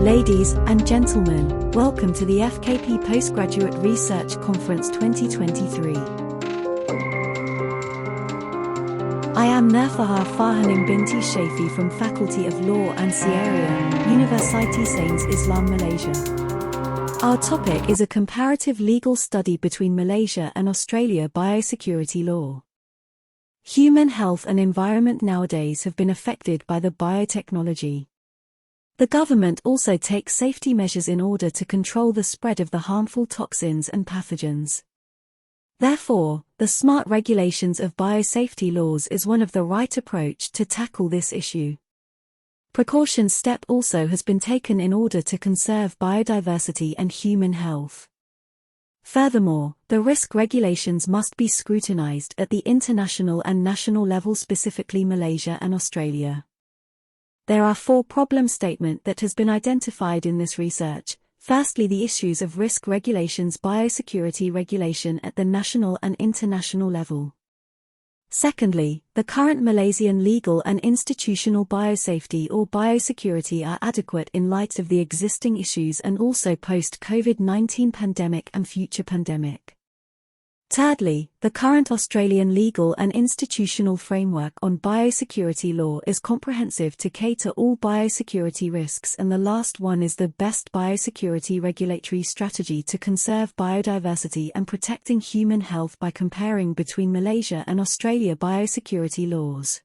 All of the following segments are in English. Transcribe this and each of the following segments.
Ladies and gentlemen, welcome to the FKP Postgraduate Research Conference 2023. I am Nurfarhah Farhanim binti Shafi from Faculty of Law and Syariah, University Sains Islam Malaysia. Our topic is a comparative legal study between Malaysia and Australia biosecurity law. Human health and environment nowadays have been affected by the biotechnology. The government also takes safety measures in order to control the spread of the harmful toxins and pathogens. Therefore, the smart regulations of biosafety laws is one of the right approach to tackle this issue. Precaution step also has been taken in order to conserve biodiversity and human health. Furthermore, the risk regulations must be scrutinized at the international and national level, specifically Malaysia and Australia. There are 4 problem statements that has been identified in this research. Firstly, the issues of risk regulations biosecurity regulation at the national and international level. Secondly, the current Malaysian legal and institutional biosafety or biosecurity are adequate in light of the existing issues and also post-COVID-19 pandemic and future pandemic. Thirdly, the current Australian legal and institutional framework on biosecurity law is comprehensive to cater all biosecurity risks, and the last one is the best biosecurity regulatory strategy to conserve biodiversity and protecting human health by comparing between Malaysia and Australia biosecurity laws.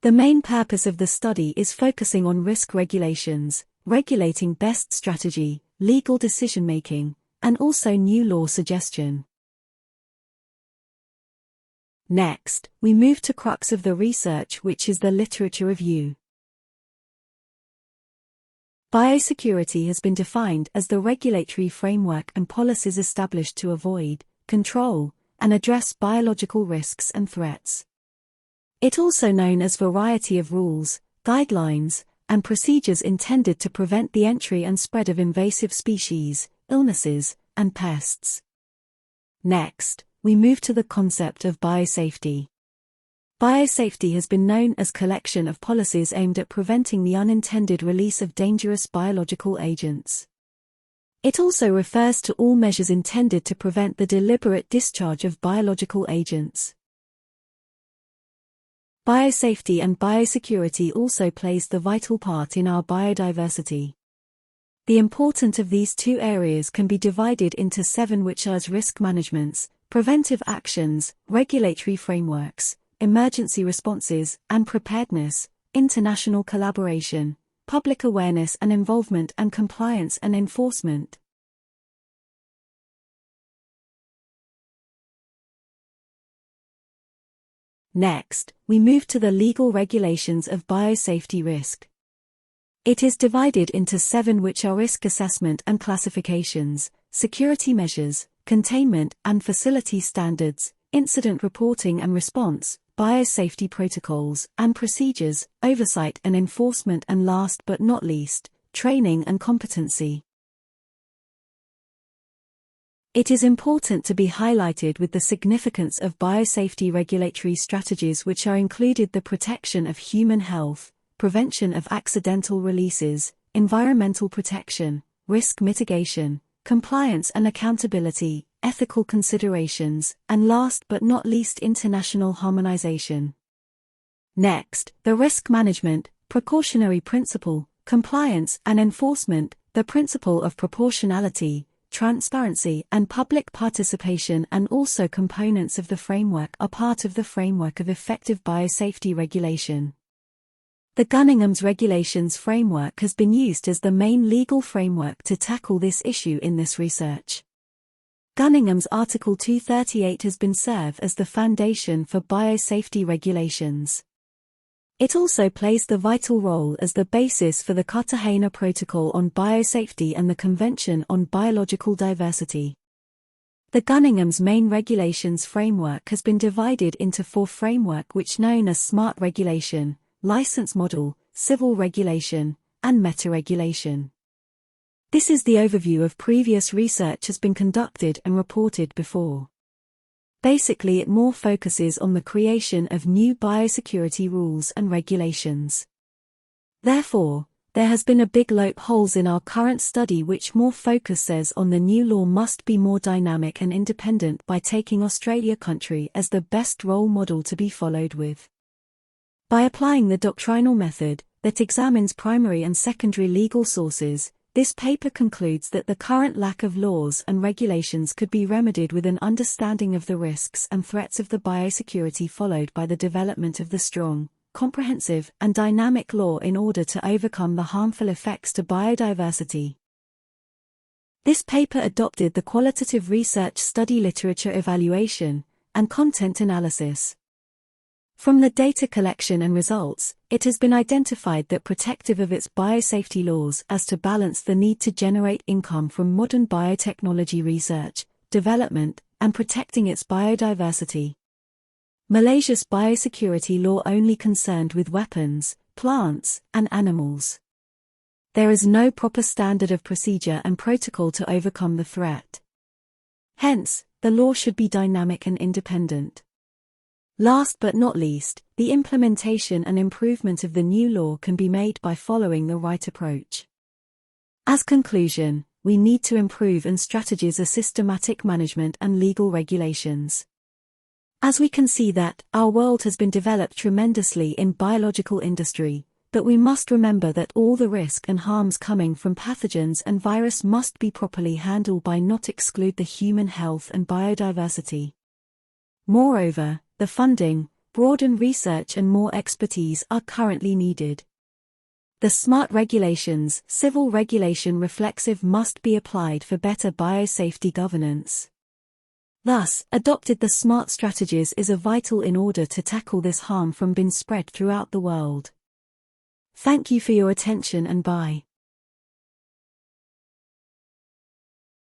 The main purpose of the study is focusing on risk regulations, regulating best strategy, legal decision-making, and also new law suggestion. Next, we move to crux of the research, which is the literature review. Biosecurity has been defined as the regulatory framework and policies established to avoid, control, and address biological risks and threats. It also known as variety of rules, guidelines, and procedures intended to prevent the entry and spread of invasive species, illnesses, and pests. Next, we move to the concept of biosafety. Biosafety has been known as collection of policies aimed at preventing the unintended release of dangerous biological agents. It also refers to all measures intended to prevent the deliberate discharge of biological agents. Biosafety and biosecurity also plays the vital part in our biodiversity. The importance of these 2 areas can be divided into 7, which are risk managements, preventive actions, regulatory frameworks, emergency responses and preparedness, international collaboration, public awareness and involvement, and compliance and enforcement. Next, we move to the legal regulations of biosafety risk. It is divided into 7, which are risk assessment and classifications, security measures, containment and facility standards, incident reporting and response, biosafety protocols and procedures, oversight and enforcement, and last but not least, training and competency. It is important to be highlighted with the significance of biosafety regulatory strategies, which are included the protection of human health, prevention of accidental releases, environmental protection, risk mitigation, compliance and accountability, ethical considerations, and last but not least, international harmonization. Next, the risk management, precautionary principle, compliance and enforcement, the principle of proportionality, transparency and public participation, and also components of the framework are part of the framework of effective biosafety regulation. The Gunningham's regulations framework has been used as the main legal framework to tackle this issue in this research. Gunningham's Article 238 has been served as the foundation for biosafety regulations. It also plays the vital role as the basis for the Cartagena Protocol on Biosafety and the Convention on Biological Diversity. The Gunningham's main regulations framework has been divided into 4 framework, which known as Smart Regulation, License Model, Civil Regulation, and Meta-Regulation. This is the overview of previous research has been conducted and reported before. Basically, it more focuses on the creation of new biosecurity rules and regulations. Therefore, there has been a big loopholes in our current study which more focuses on the new law must be more dynamic and independent by taking Australia country as the best role model to be followed with. By applying the doctrinal method that examines primary and secondary legal sources, this paper concludes that the current lack of laws and regulations could be remedied with an understanding of the risks and threats of the biosecurity followed by the development of the strong, comprehensive and dynamic law in order to overcome the harmful effects to biodiversity. This paper adopted the qualitative research study literature evaluation and content analysis. From the data collection and results, it has been identified that protective of its biosafety laws as to balance the need to generate income from modern biotechnology research, development, and protecting its biodiversity. Malaysia's biosecurity law only concerned with weapons, plants, and animals. There is no proper standard of procedure and protocol to overcome the threat. Hence, the law should be dynamic and independent. Last but not least, the implementation and improvement of the new law can be made by following the right approach. As conclusion, we need to improve and strategize a systematic management and legal regulations. As we can see that our world has been developed tremendously in biological industry, but we must remember that all the risk and harms coming from pathogens and virus must be properly handled by not exclude the human health and biodiversity. Moreover, the funding, broadened research and more expertise are currently needed. The smart regulations, civil regulation reflexive must be applied for better biosafety governance. Thus, adopted the smart strategies is a vital in order to tackle this harm from being spread throughout the world. Thank you for your attention and bye.